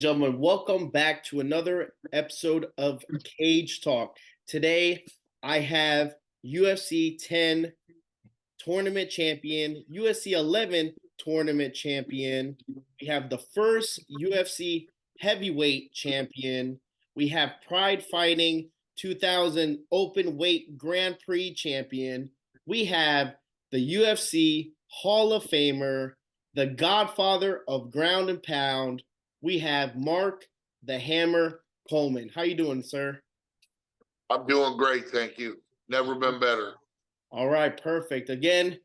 Gentlemen, welcome back to another episode of Cage Talk. Today, I have UFC 10 tournament champion, UFC 11 tournament champion. We have the first UFC Heavyweight Champion. We have Pride Fighting 2000 Open Weight Grand Prix Champion. We have the UFC Hall of Famer, the Godfather of Ground and Pound. We have Mark the Hammer Coleman. How you doing, sir? I'm doing great, thank you. Never been better. All right, perfect. Again,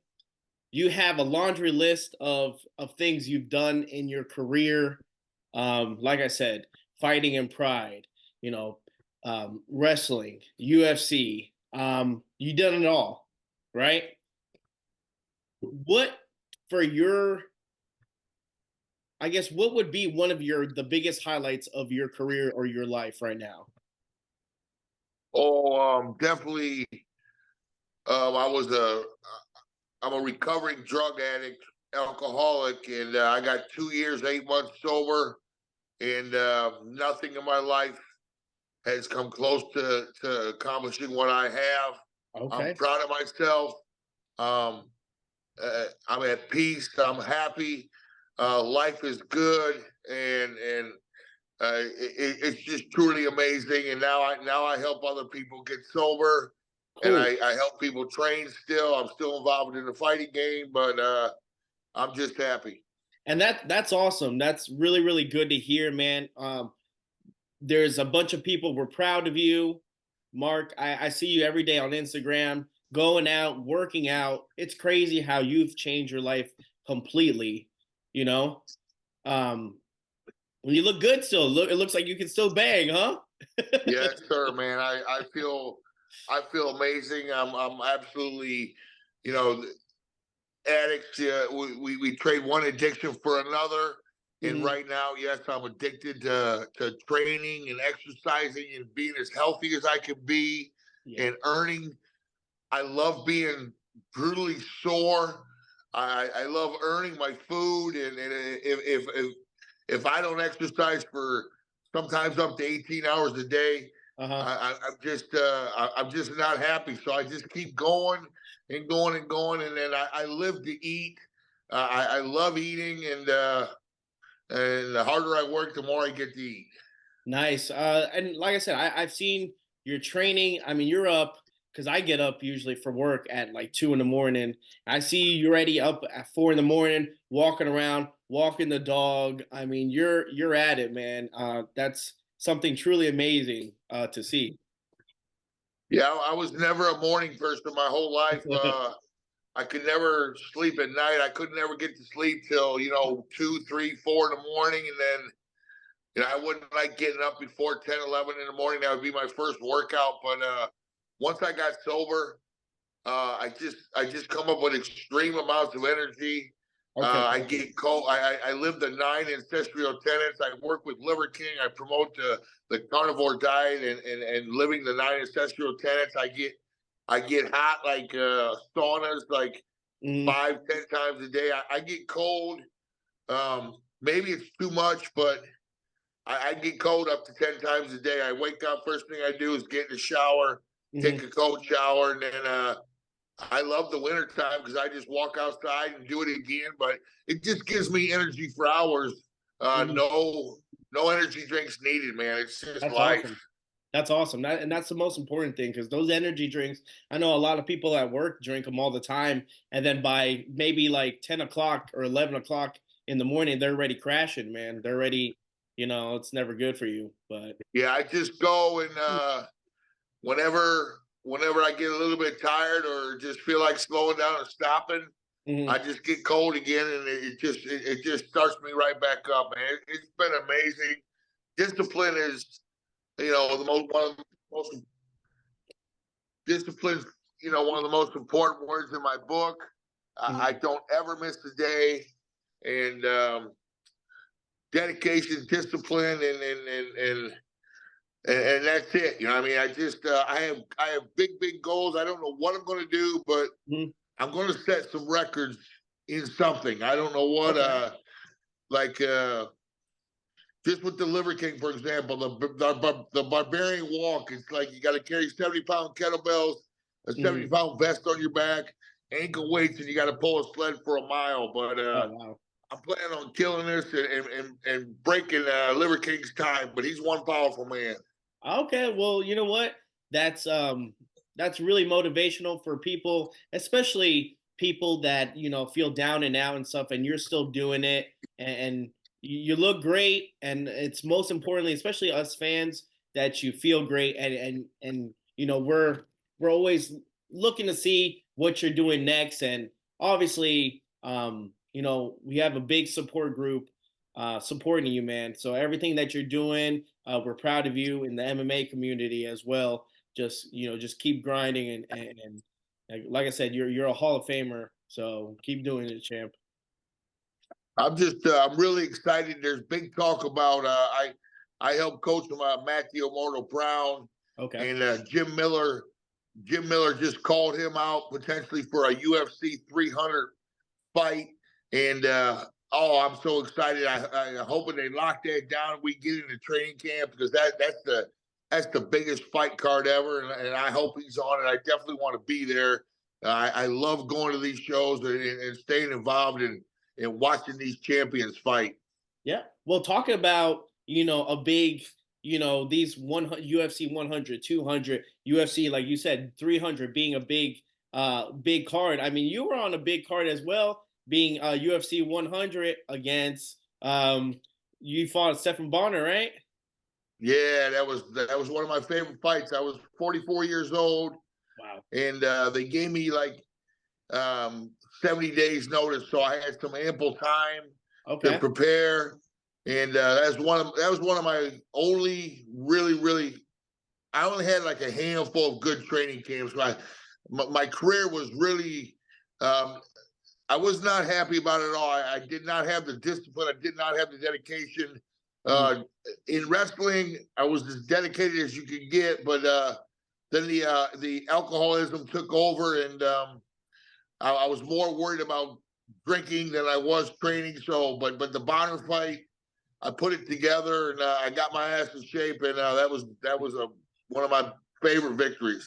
you have a laundry list of things you've done in your career. Like I said, fighting in Pride, wrestling, UFC. You done it all, right? What would be one of the biggest highlights of your career or your life right now? Definitely. I'm a recovering drug addict, alcoholic, and I got 2 years, 8 months sober, and nothing in my life has come close to accomplishing what I have. Okay. I'm proud of myself. I'm at peace. I'm happy. Life is good, and it's just truly amazing. And now I help other people get sober, Cool. and I help people train. Still, I'm still involved in the fighting game, but I'm just happy. And that's awesome. That's really, really good to hear, man. There's a bunch of people. We're proud of you, Mark. I see you every day on Instagram, going out, working out. It's crazy how you've changed your life completely. You look good still. It looks like you can still bang, huh? Yes, sir, man. I feel amazing. I'm absolutely, addicts. We trade one addiction for another. And right now, yes, I'm addicted to training and exercising and being as healthy as I can be, and earning. I love being brutally sore. I love earning my food, and if I don't exercise for sometimes up to 18 hours a day, I'm just not happy. So I just keep going and going and going, and then I live to eat. I love eating, and the harder I work, the more I get to eat. Nice. And like I said, I've seen your training. I mean, you're up because I get up usually for work at like 2 a.m. I see you already up at 4 a.m, walking around, walking the dog. I mean, you're at it, man. That's something truly amazing to see. Yeah, I was never a morning person my whole life. I could never sleep at night. I could never get to sleep till 2, 3, 4 in the morning, and then I wouldn't like getting up before 10, 11 in the morning. That would be my first workout. But once I got sober, I just come up with extreme amounts of energy. Okay. I get cold. I live the 9 ancestral tenets. I work with Liver King. I promote the carnivore diet and living the 9 ancestral tenets. I get hot like saunas like 5-10 times a day. I get cold. Maybe it's too much, but I get cold up to 10 times a day. I wake up, first thing I do is get in the shower, take a cold shower, and then I love the winter time because I just walk outside and do it again. But it just gives me energy for hours. No energy drinks needed, man. It's just That's life. awesome. That's awesome. That's the most important thing, because those energy drinks, I know a lot of people at work drink them all the time. And then by maybe like 10 o'clock or 11 o'clock in the morning, they're already crashing, man. They're already, it's never good for you. But yeah, I just go and whenever I get a little bit tired or just feel like slowing down and stopping, I just get cold again, and it just starts me right back up, man. It's been amazing. Discipline is, one of the most disciplines, one of the most important words in my book. I don't ever miss a day, and dedication, discipline, and that's it. I mean, I have big goals. I don't know what I'm going to do, but I'm going to set some records in something. I don't know what. Okay. just with the Liver King, for example, the Barbarian Walk, it's like you got to carry 70-pound kettlebells, a Mhm. 70-pound vest on your back, ankle weights, and you got to pull a sled for a mile. But Oh, wow. I'm planning on killing this and breaking Liver King's time. But he's one powerful man. Okay, well, you know what? That's really motivational for people, especially people that, feel down and out and stuff, and you're still doing it, and you look great, and it's most importantly, especially us fans, that you feel great, and we're always looking to see what you're doing next, and obviously, we have a big support group supporting you, man. So everything that you're doing, we're proud of you in the MMA community as well. Just keep grinding, and like I said, you're a Hall of Famer. So keep doing it, champ. I'm really excited. There's big talk about I helped coach Matthew Mortal Brown Okay. and Jim Miller. Jim Miller just called him out potentially for a UFC 300 fight, and I'm so excited. I'm hoping they lock that down. And we get into training camp because that's the biggest fight card ever, and I hope he's on it. I definitely want to be there. I love going to these shows and staying involved and watching these champions fight. Yeah. Well, talking about, a big, these UFC 100, 200, UFC, like you said, 300 being a big card. I mean, you were on a big card as well, being UFC 100 against, you fought Stephen Bonner, right? Yeah, that was one of my favorite fights. I was 44 years old, Wow. and they gave me like 70 days notice, so I had some ample time to Okay. prepare. And that was one of my only really. I only had like a handful of good training camps. My career was really. I was not happy about it at all. I did not have the discipline. I did not have the dedication. Mhm. In wrestling, I was as dedicated as you could get, but then the alcoholism took over, and I was more worried about drinking than I was training. So, but the Bonner fight, I put it together, and I got my ass in shape, and that was one of my favorite victories.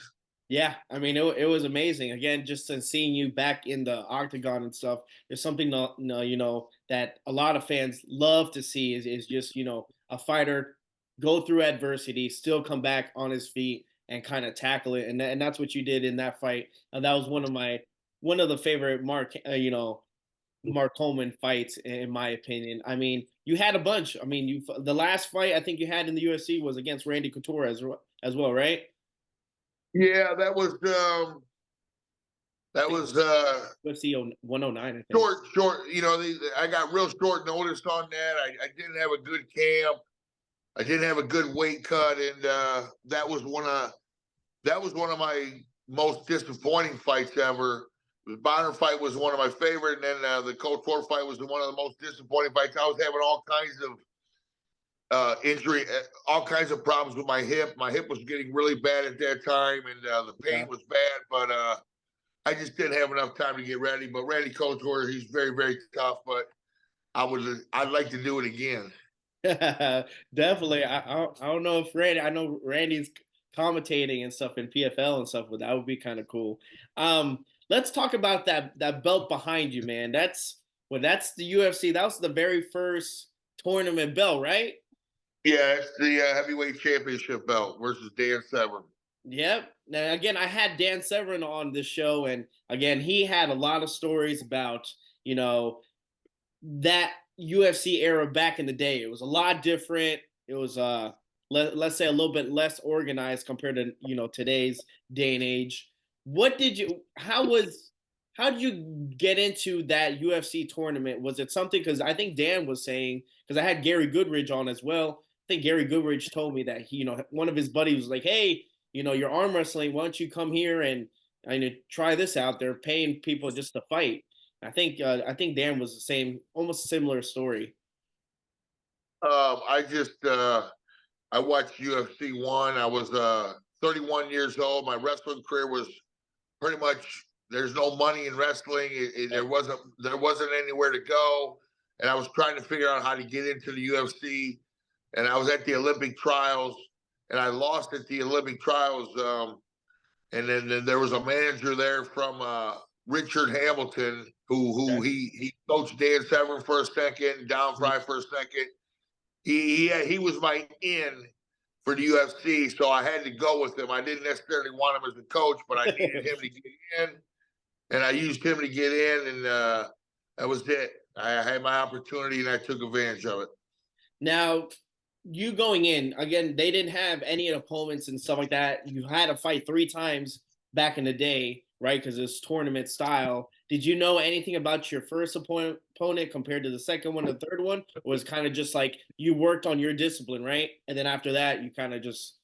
Yeah, I mean, it was amazing. Again, just seeing you back in the octagon and stuff. There's something that a lot of fans love to see is just a fighter go through adversity, still come back on his feet and kind of tackle it, and that's what you did in that fight. And that was one of the favorite Mark Coleman fights in my opinion. I mean, you had a bunch. I mean, the last fight I think you had in the UFC was against Randy Couture as well, right? Yeah, I that think was UFC 109, I think. short. I got real short notice on that. I didn't have a good camp. I didn't have a good weight cut, and that was one of my most disappointing fights ever. The Bonner fight was one of my favorite, and then the Couture fight was one of the most disappointing fights. I was having all kinds of injury, all kinds of problems with my hip. My hip was getting really bad at that time, and the pain Okay. was bad. But I just didn't have enough time to get ready. But Randy Couture, he's very, very tough. But I'd like to do it again. Definitely. I don't know if Randy. I know Randy's commentating and stuff in PFL and stuff, but that would be kind of cool. Let's talk about that belt behind you, man. That's the UFC. That was the very first tournament belt, right? Yeah, it's the heavyweight championship belt versus Dan Severn. Yep. Now again, I had Dan Severn on this show, and again, he had a lot of stories about you know that UFC era back in the day. It was a lot different. It was let's say a little bit less organized compared to today's day and age. What did you how did you get into that UFC tournament? Was it something, because I think Dan was saying, because I had Gary Goodridge on as well. I think Gary Goodridge told me that he, one of his buddies was like, "Hey, you're arm wrestling. Why don't you come here and try this out? They're paying people just to fight." I think Dan was the same, almost similar story. I watched UFC one. I was 31 years old. My wrestling career was pretty much there's no money in wrestling. There wasn't anywhere to go, and I was trying to figure out how to get into the UFC. and I was at the Olympic trials, and I lost at the Olympic trials. And then there was a manager there from Richard Hamilton, who he coached Dan Severn for a second, Don Fry for a second. He was my in for the UFC, so I had to go with him. I didn't necessarily want him as a coach, but I needed him to get in, and I used him to get in, and that was it. I had my opportunity, and I took advantage of it. Now, you going in, again, they didn't have any opponents and stuff like that. You had to fight 3 times back in the day, right? Because it's tournament style. Did you know anything about your first opponent compared to the second one and third one? Or was kind of just like you worked on your discipline, right? And then after that, you kind of just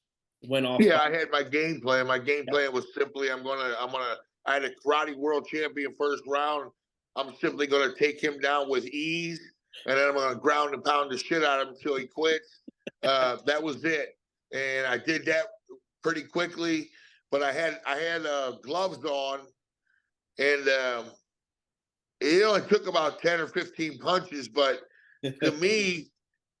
went off. Yeah, I had my game plan. My game plan was simply I had a karate world champion first round. I'm simply gonna take him down with ease, and then I'm gonna ground and pound the shit out of him until he quits. That was it. And I did that pretty quickly, but I had gloves on, and it only took about 10 or 15 punches, but to me,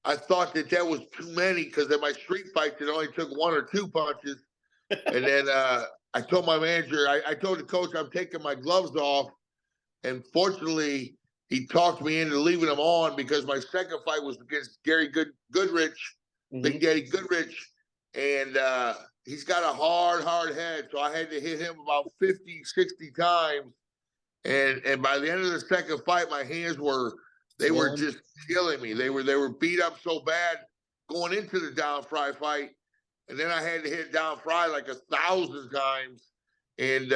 I thought that was too many, because in my street fights, it only took 1 or 2 punches. And then I told my manager, I told the coach, I'm taking my gloves off. And fortunately, he talked me into leaving them on, because my second fight was against Gary Goodrich, Big Daddy Goodrich. And he's got a hard head. So I had to hit him about 50, 60 times. And by the end of the second fight, my hands were just killing me. They were beat up so bad going into the Don Fry fight, and then I had to hit Don Fry like 1,000 times, and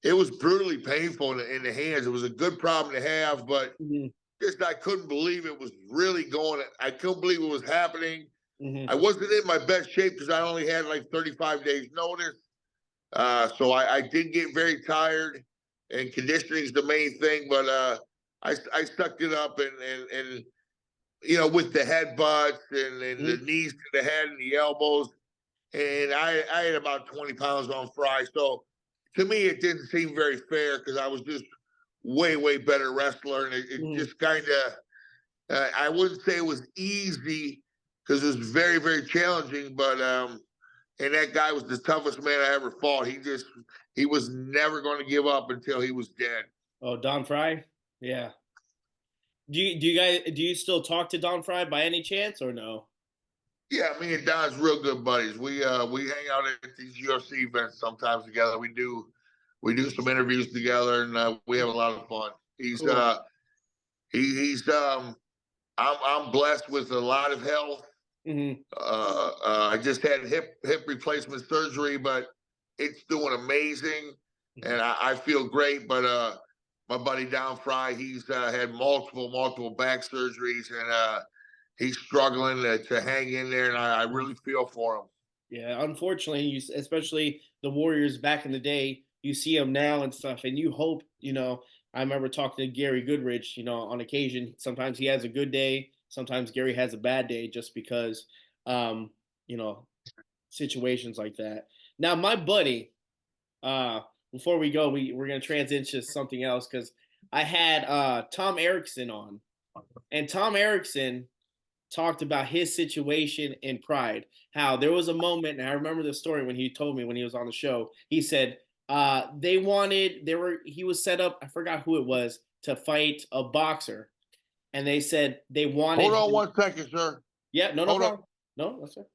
it was brutally painful in the hands. It was a good problem to have, but just I couldn't believe it was really going. I couldn't believe it was happening. I wasn't in my best shape because I only had like 35 days notice, so I did get very tired. And conditioning is the main thing, but I sucked it up, and you know, with the headbutts and the knees to the head and the elbows, and I had about 20 pounds on Fry. So to me, it didn't seem very fair, because I was just way better wrestler, and it just kind of I wouldn't say it was easy, because it was very challenging, but and that guy was the toughest man I ever fought. He was never going to give up until he was dead. Oh, Don Fry? Yeah. Do you still talk to Don Fry by any chance, or no? Yeah, me and Don's real good buddies. We hang out at these UFC events sometimes together. We do some interviews together, and we have a lot of fun. He's cool. I'm blessed with a lot of health. I just had hip replacement surgery, but it's doing amazing, and I feel great. But my buddy Don Fry, he's had multiple back surgeries, and he's struggling to hang in there, and I really feel for him. Yeah, unfortunately, especially the Warriors back in the day, you see them now and stuff, and you hope, I remember talking to Gary Goodrich, on occasion, sometimes he has a good day, sometimes Gary has a bad day, just because, situations like that. Now, my buddy, before we go, we're going to transition to something else, because I had Tom Erickson on, and Tom Erickson talked about his situation in Pride, how there was a moment, and I remember the story when he told me when he was on the show. He said he was set up, I forgot who it was, to fight a boxer, and they said they wanted. Hold on 1 second, sir. Yeah, no problem. No, that's it.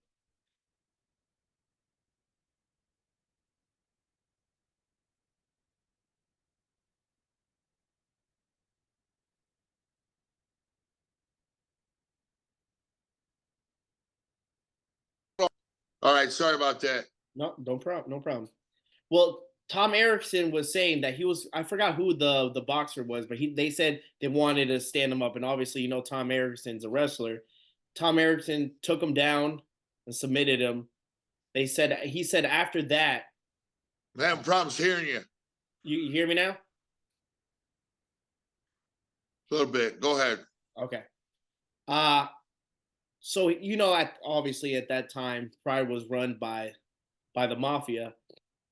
All right, sorry about that. No problem. Well, Tom Erickson was saying that I forgot who the boxer was, but they said they wanted to stand him up, and obviously, Tom Erickson's a wrestler. Tom Erickson took him down and submitted him. He said after that. I'm having problems hearing you. You hear me now? A little bit. Go ahead. Okay. So obviously at that time, Pride was run by the mafia.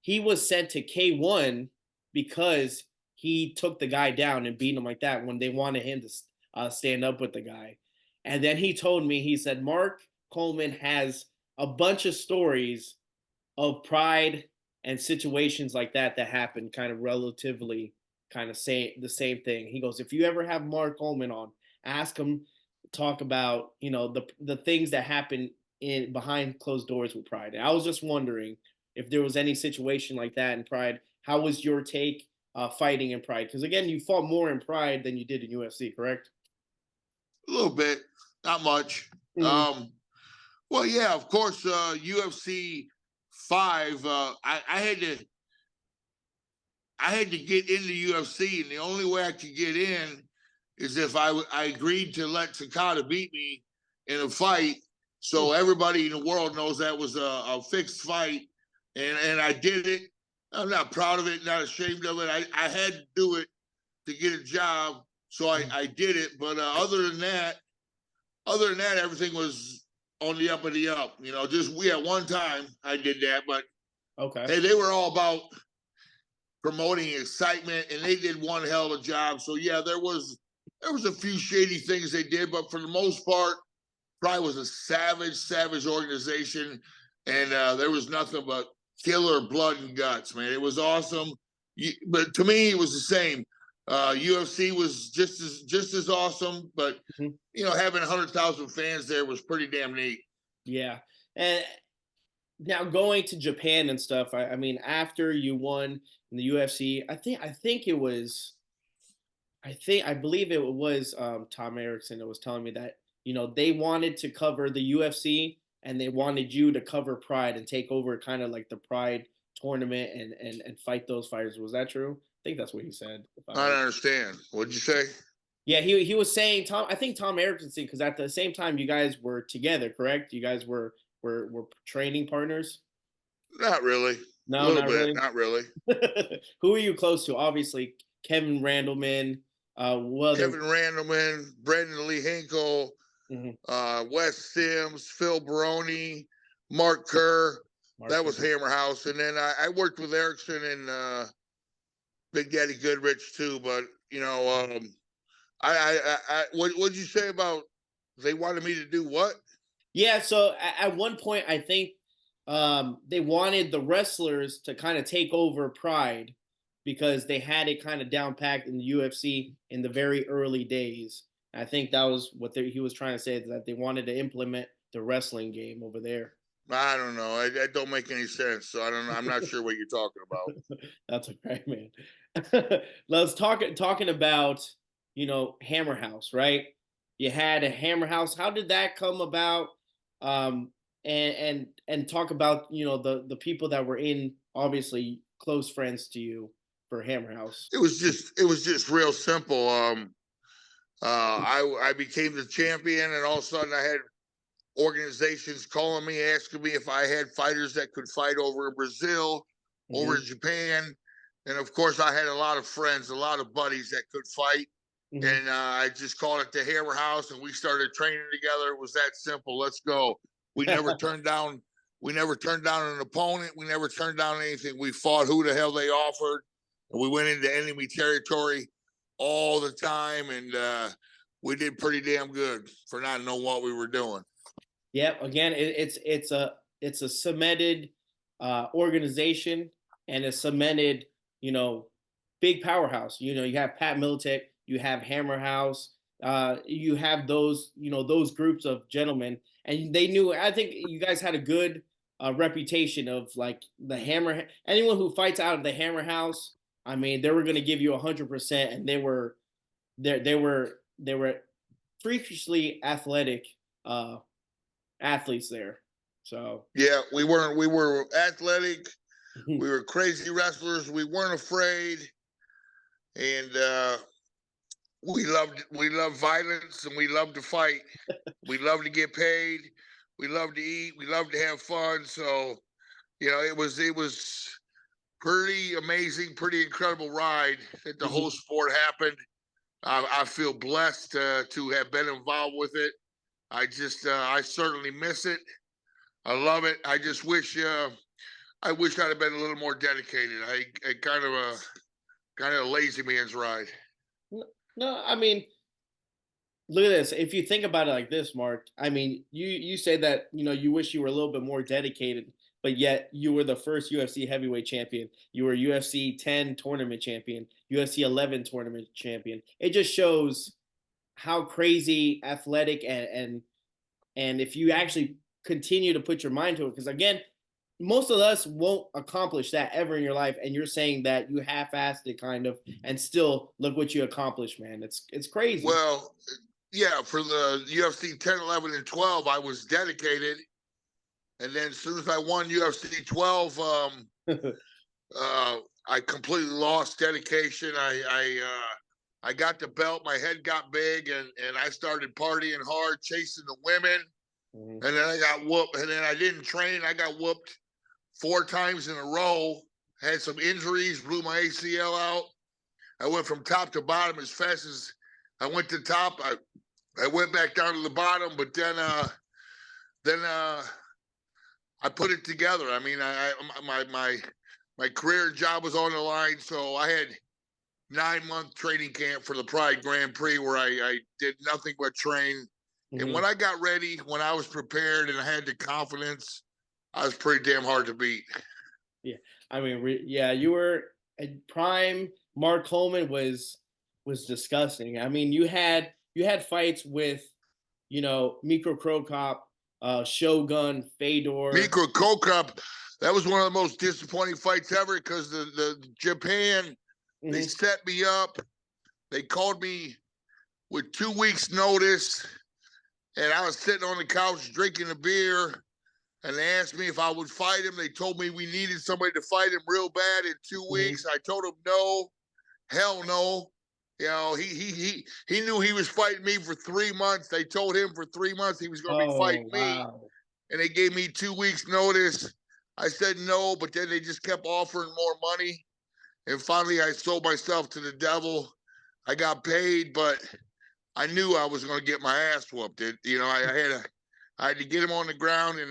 He was sent to K1 because he took the guy down and beat him like that when they wanted him to stand up with the guy. And then he told me, he said, Mark, Coleman has a bunch of stories of pride and situations like that that happen kind of relatively kind of say the same thing. He goes, if you ever have Mark Coleman on, ask him talk about, you know, the things that happen in behind closed doors with pride. And I was just wondering if there was any situation like that in pride. How was your take fighting in pride? Because again, you fought more in pride than you did in UFC, correct? A little bit, not much. Mm, Well, yeah, of course, UFC 5. I had to get into UFC, and the only way I could get in is if I agreed to let Takada beat me in a fight. So everybody in the world knows that was a fixed fight, and I did it. I'm not proud of it, not ashamed of it. I had to do it to get a job, so I did it. But other than that, everything was on the up and the up. You know, just we at one time I did that, but okay. hey, they were all about promoting excitement, and they did one hell of a job. So yeah, there was a few shady things they did, but for the most part, probably was a savage organization, and there was nothing but killer blood and guts, man. It was awesome, but to me, it was the same. UFC was just as awesome, but Mhm. you know, having 100,000 fans there was pretty damn neat. Yeah. And now going to Japan and stuff, I mean, after you won in the UFC, I think it was I believe it was Tom Erickson that was telling me that, you know, they wanted to cover the UFC and they wanted you to cover Pride and take over kind of like the Pride tournament and fight those fighters. Was that true? I think that's what he said. If I I don't remember. understand. What'd you say? Yeah, he was saying Tom. I think Tom Erickson, because at the same time you guys were together, correct? You guys were training partners. Not really. A No, little not bit. really. Not really. Who are you close to? Obviously, Kevin Randleman. What other? Kevin Randleman, Brendan Lee Hinkle, Mhm. Wes Sims, Phil Baroni, Mark Kerr. Mark That was Hunt. Hammer House. And then I worked with Erickson and Big Daddy Goodrich too. But you know, what'd you say about they wanted me to do what? Yeah, so at one point, I think they wanted the wrestlers to kind of take over Pride because they had it kind of down packed in the UFC in the very early days. I think that was what he was trying to say, that they wanted to implement the wrestling game over there. I don't know. That don't make any sense. So I don't know. I'm not sure what you're talking about. That's okay, man. Let's talking about, you know, Hammer House, right? You had a Hammer House. How did that come about? And talk about, you know, the people that were in, obviously close friends to you for Hammer House. It was just real simple. I became the champion, and all of a sudden I had organizations calling me, asking me if I had fighters that could fight over in Brazil, over Hmm. in Japan. And of course, I had a lot of friends, a lot of buddies that could fight. Hmm. And I just called it the Hammer House, and we started training together. It was that simple. Let's go. We never turned down. We never turned down an opponent. We never turned down anything. We fought who the hell they offered, and we went into enemy territory all the time. And we did pretty damn good for not knowing what we were doing. Yep. Again, it's a cemented organization and a cemented, you know, big powerhouse. You know, you have Pat Militek, you have Hammer House, you have those, you know, those groups of gentlemen, and they knew. I think you guys had a good reputation of like the Hammer. Anyone who fights out of the Hammer House, I mean, they were going to give you 100%, and they were freakishly athletic. Athletes there. So Yeah, we weren't. We were athletic. We were crazy wrestlers. We weren't afraid, and we loved violence, and we loved to fight. We loved to get paid. We loved to eat. We loved to have fun. So you know, it was pretty amazing, pretty incredible ride that the whole sport happened. I feel blessed to have been involved with it. I certainly miss it. I love it. I wish I'd have been a little more dedicated. I kind of a lazy man's ride. no, I mean, look at this. If you think about it like this, Mark, I mean, you say that you wish you were a little bit more dedicated, but yet you were the first UFC heavyweight champion. You were UFC 10 tournament champion, UFC 11 tournament champion. It just shows how crazy athletic and if you actually continue to put your mind to it, because again, most of us won't accomplish that ever in your life, and you're saying that you half-assed it kind of, and still look what you accomplished, man. It's crazy. Well, yeah, for the UFC 10, 11, and 12, I was dedicated. And then as soon as I won UFC 12, I completely lost dedication. I got the belt, my head got big, and I started partying hard, chasing the women. And then I got whooped, and then I didn't train. I got whooped 4 times in a row, had some injuries, blew my ACL out. I went from top to bottom as fast as I went to top. I went back down to the bottom, but then I put it together. I mean, my career job was on the line, so I had 9-month training camp for the Pride Grand Prix where I did nothing but train. And when I got ready, when I was prepared and I had the confidence, I was pretty damn hard to beat. Yeah, I mean, yeah, you were at prime. Mark Coleman was disgusting. I mean, you had fights with, Mikro Crow Cop, Shogun, Fedor. Mikro Crow Cop, that was one of the most disappointing fights ever because the Japan, they set me up. They called me with 2 weeks' notice, and I was sitting on the couch drinking a beer. And they asked me if I would fight him. They told me we needed somebody to fight him real bad in 2 weeks. I told him no, hell no. He knew he was fighting me for 3 months. They told him for 3 months he was going to be fighting me, and they gave me 2 weeks notice. I said no, but then they just kept offering more money, and finally I sold myself to the devil. I got paid, but I knew I was going to get my ass whooped. I had to get him on the ground, and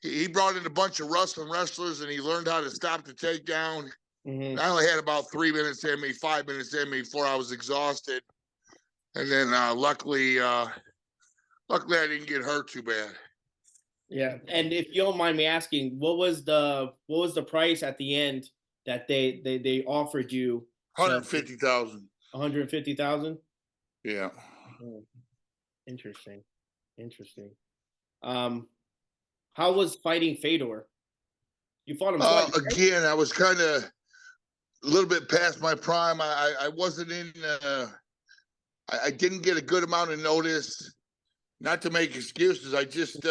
he brought in a bunch of wrestlers, and he learned how to stop the takedown. I only had about 3 minutes in me, 5 minutes in me before I was exhausted. And then luckily I didn't get hurt too bad. Yeah. And if you don't mind me asking, what was the price at the end that they offered you? 150,000. 150,000? Yeah. Interesting. How was fighting Fedor? You fought him twice, right? Again, I was kind of a little bit past my prime. I wasn't in. I didn't get a good amount of notice. Not to make excuses, I just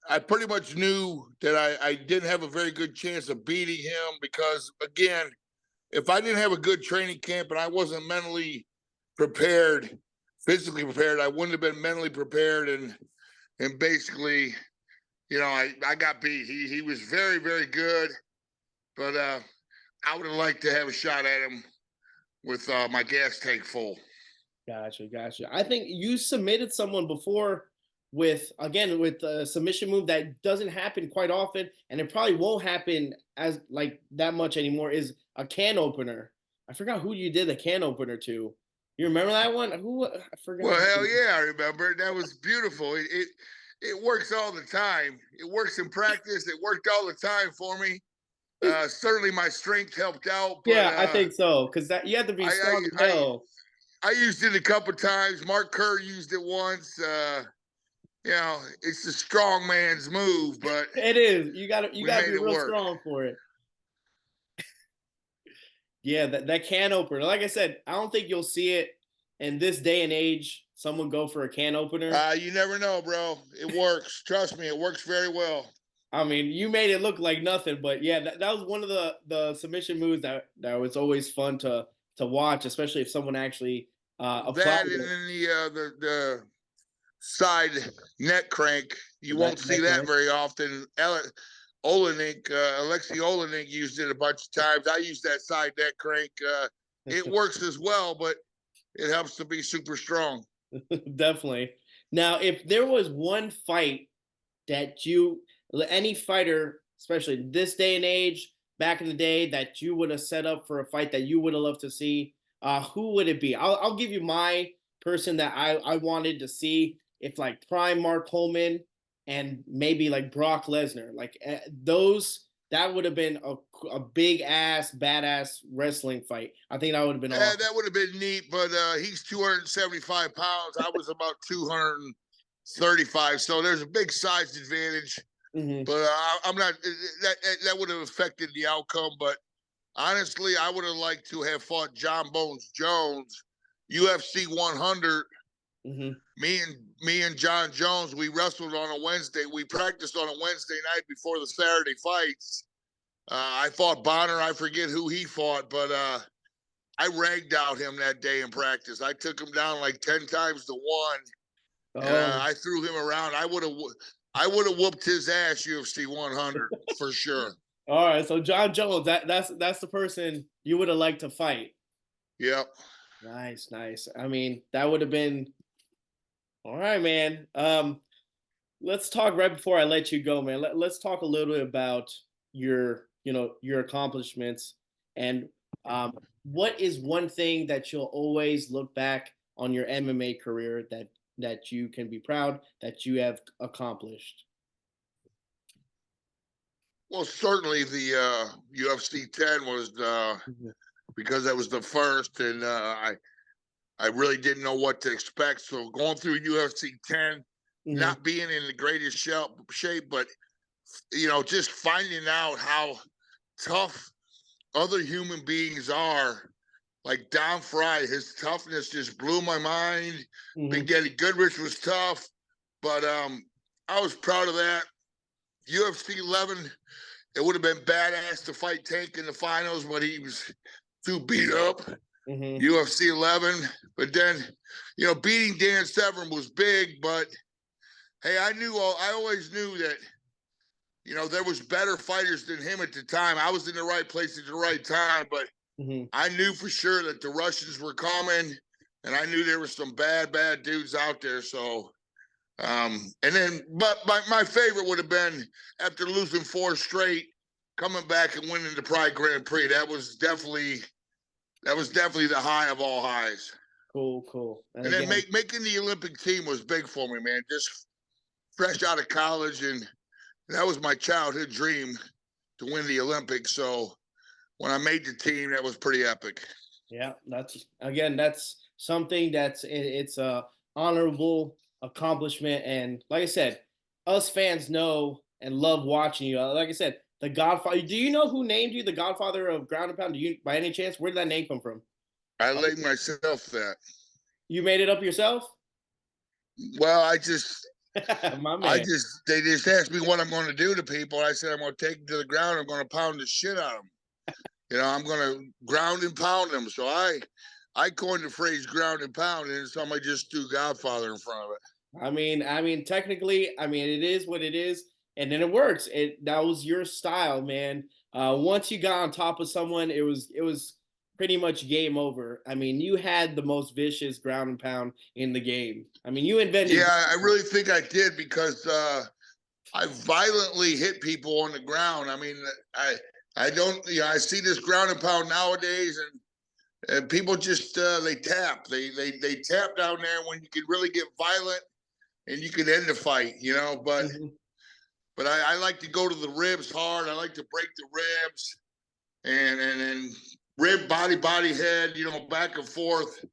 I pretty much knew that I didn't have a very good chance of beating him because, again, if I didn't have a good training camp and I wasn't mentally prepared, physically prepared, I wouldn't have been mentally prepared, and basically, I got beat. He was very, very good, but I would have liked to have a shot at him with my gas tank full. Gotcha. I think you submitted someone before with a submission move that doesn't happen quite often, and it probably won't happen as like that much anymore. Is a can opener. I forgot who you did the can opener to. You remember that one? Who? I forgot. Well, hell yeah, I remember. That was beautiful. It works all the time. It works in practice. It worked all the time for me. Certainly, my strength helped out. But, yeah, I think so because that you have to be strong as hell. I used it a couple times. Mark Kerr used it once. It's the strong man's move, but it is. You got to be real strong for it. Yeah, that can opener. Like I said, I don't think you'll see it in this day and age. Someone go for a can opener. You never know, bro. It works. Trust me, it works very well. I mean, you made it look like nothing, but yeah, that was one of the submission moves that was always fun to watch, especially if someone actually applied that. it. And then the side neck crank, you won't see that very often. Alexei Olenek used it a bunch of times. I used that side neck crank. It works as well, but it helps to be super strong. Definitely. Now, if there was one fight that any fighter, especially this day and age, back in the day, that you would have set up for a fight that you would have loved to see, who would it be? I'll give you my person that I wanted to see if like prime Mark Coleman and maybe like Brock Lesnar, like those, that would have been a big ass badass wrestling fight. I think that would have been Yeah, awesome. that would have been neat, but he's 275 pounds. I was about 235, so there's a big size advantage. Mm-hmm. But I'm not. That would have affected the outcome. But honestly, I would have liked to have fought John Bones Jones, UFC 100. Mm-hmm. Me and John Jones, we wrestled on a Wednesday. We practiced on a Wednesday night before the Saturday fights. I fought Bonner. I forget who he fought, but I ragged out him that day in practice. I took him down like 10 times to 1, and Oh, I threw him around. I would have whooped his ass UFC 100 for sure. all right. So John Jones, that's the person you would have liked to fight. Yep. Nice, nice. I mean, that would have been all right, man. Let's talk right before I let you go, man. Let's talk a little bit about your, your accomplishments and what is one thing that you'll always look back on your MMA career that you can be proud that you have accomplished? Well, certainly the UFC 10 was Mhm. because that was the first, and I really didn't know what to expect. So going through UFC 10, Mhm. not being in the greatest shape, but just finding out how tough other human beings are. Like Don Fry, his toughness just blew my mind. Big Mhm. Daddy Goodrich was tough, but I was proud of that. UFC 11, it would have been badass to fight Tank in the finals, but he was too beat up. Mhm. UFC 11, but then, beating Dan Severn was big, but hey, I always knew that, there was better fighters than him at the time. I was in the right place at the right time, but Mhm. I knew for sure that the Russians were coming, and I knew there were some bad dudes out there. So, but my favorite would have been after losing 4 straight, coming back and winning the Pride Grand Prix. That was definitely the high of all highs. Cool, cool. And And then again, making the Olympic team was big for me, man. Just fresh out of college, and that was my childhood dream to win the Olympics. So when I made the team, that was pretty epic. yeah, that's something it's a honorable accomplishment, and like I said, us fans know and love watching you. Like I said, the Godfather. Do you know who named you the Godfather of ground and pound? Do you, by any chance, where did that name come from? I laid myself that. You made it up yourself? Well, My man. they just asked me what I'm going to do to people. I said I'm going to take them to the ground. I'm going to pound the shit out of them. I'm going to ground and pound them. So I coined the phrase ground and pound, and somebody just threw Godfather in front of it. Technically, it is what it is, and then it works. That was your style, man. Once you got on top of someone, it was pretty much game over. You had the most vicious ground and pound in the game. You invented. Yeah, I really think I did because I violently hit people on the ground. I don't, I see this ground and pound nowadays, and people just they tap, they tap down there when you can really get violent and you can end the fight, But Mhm. I like to go to the ribs hard. I like to break the ribs and rib body head, back and forth,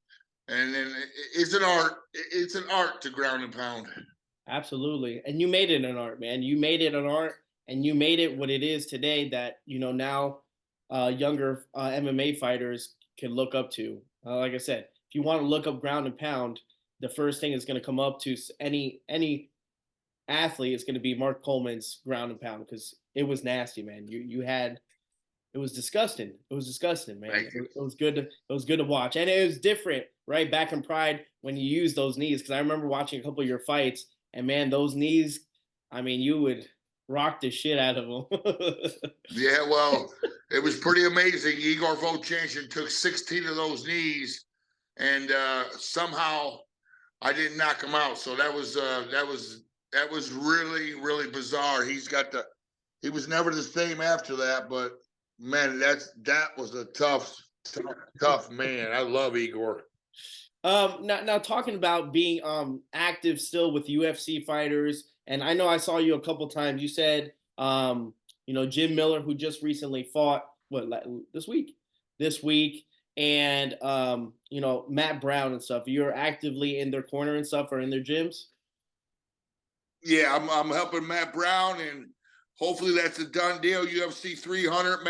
and then it's an art. It's an art to ground and pound. Absolutely. And you made it an art, man. You made it an art and you made it what it is today that, now younger MMA fighters can look up to. Like I said, if you want to look up ground and pound, the first thing is going to come up to any athlete is going to be Mark Coleman's ground and pound because it was nasty, man. You had it was disgusting. It was disgusting, man. Thank you. It was good. It was good to watch, and it was different, right? Back in Pride when you use those knees, because I remember watching a couple of your fights, and man, those knees. You would rock the shit out of them. Yeah, well, it was pretty amazing. Igor Vovchanchyn took 16 of those knees, and somehow I didn't knock him out. So that was really bizarre. He was never the same after that. But man, that was a tough man. I love Igor. Now talking about being active still with UFC fighters, and I know I saw you a couple times. You said Jim Miller, who just recently fought this week, and Matt Brown and stuff. You're actively in their corner and stuff, or in their gyms. Yeah, I'm helping Matt Brown, and hopefully that's a done deal. UFC 300,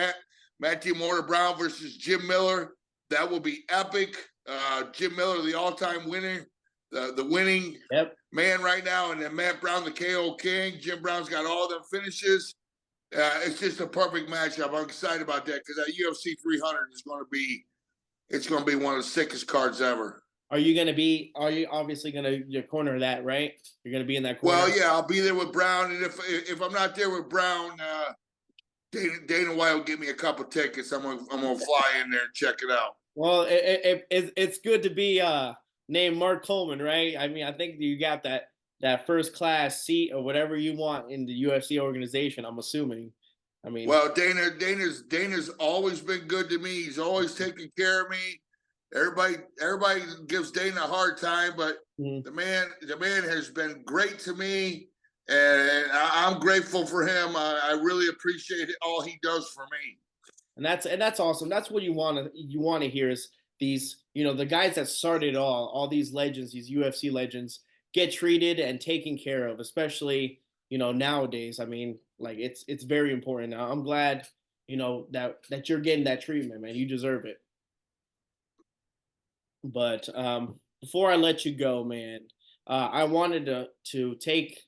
Matthew Mortar Brown versus Jim Miller. That will be epic. Jim Miller, the all-time winner, the winning man right now, and then Matt Brown, the KO King. Jim Brown's got all them finishes. It's just a perfect matchup. I'm excited about that because that UFC 300 is going to be, it's going to be one of the sickest cards ever. Are you obviously going to corner that, right? You're going to be in that corner? Well, yeah, I'll be there with Brown. And if I'm not there with Brown, Dana White will give me a couple tickets. I'm gonna fly in there and check it out. Well, it's good to be named Mark Coleman, right? I mean, I think you got that first class seat or whatever you want in the UFC organization, I'm assuming. I mean, well, Dana's always been good to me. He's always taken care of me. Everybody gives Dana a hard time, but the man has been great to me, and I'm grateful for him. I really appreciate all he does for me. And that's awesome. That's what you want to hear is these, the guys that started all these legends, these UFC legends, get treated and taken care of, especially, nowadays. I mean, like it's very important. Now, I'm glad, that you're getting that treatment, man. You deserve it. But before I let you go, man, I wanted to take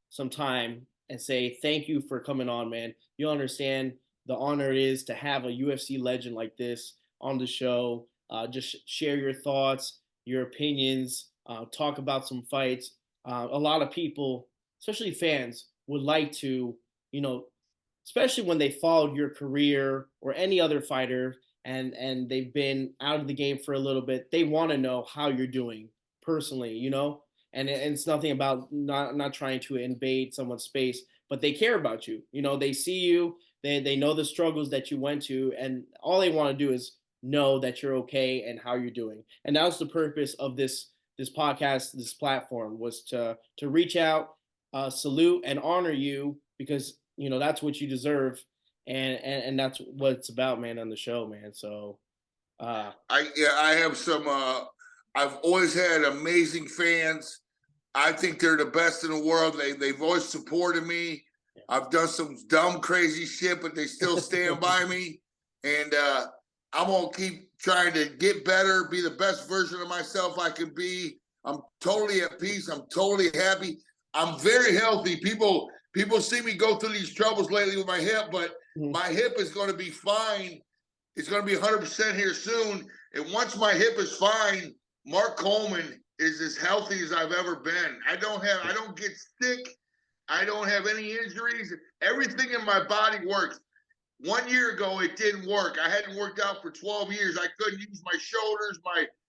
some time and say thank you for coming on, man. You understand the honor it is to have a UFC legend like this on the show. Just share your thoughts, your opinions, talk about some fights. A lot of people, especially fans, would like to, especially when they followed your career or any other fighter, and they've been out of the game for a little bit, they want to know how you're doing personally, and it's nothing about not trying to invade someone's space, but they care about you. They see you, they know the struggles that you went to, and all they want to do is know that you're okay and how you're doing. And that was the purpose of this podcast, this platform, was to reach out, salute and honor you, because that's what you deserve. And that's what it's about, man, on the show, man. So I have some I've always had amazing fans. I think they're the best in the world. They've always supported me. I've done some dumb, crazy shit, but they still stand by me. And I'm gonna keep trying to get better, be the best version of myself I can be. I'm totally at peace. I'm totally happy. I'm very healthy. People see me go through these troubles lately with my hip, but my hip is going to be fine. It's going to be 100% here soon. And once my hip is fine, Mark Coleman is as healthy as I've ever been. I don't get sick. I don't have any injuries. Everything in my body works. 1 year ago, it didn't work. I hadn't worked out for 12 years. I couldn't use my shoulders,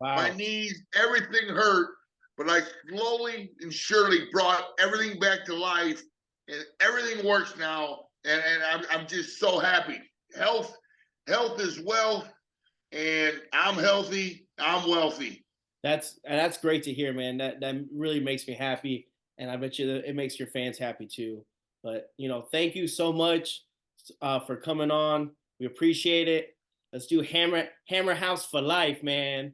my knees, everything hurt. But I slowly and surely brought everything back to life, and everything works now. And I'm just so happy. Health is wealth, and I'm healthy. I'm wealthy. That's great to hear, man. That really makes me happy, and I bet you that it makes your fans happy too. But thank you so much for coming on. We appreciate it. Let's do Hammer House for life, man.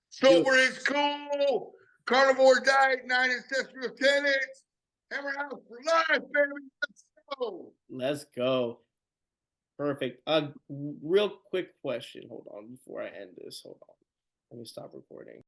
Sober is cool. Carnivore diet, 9 ancestral tenets. Hammer House for life, baby. Let's go. Perfect. Real quick question. Hold on before I end this. Hold on. Let me stop recording.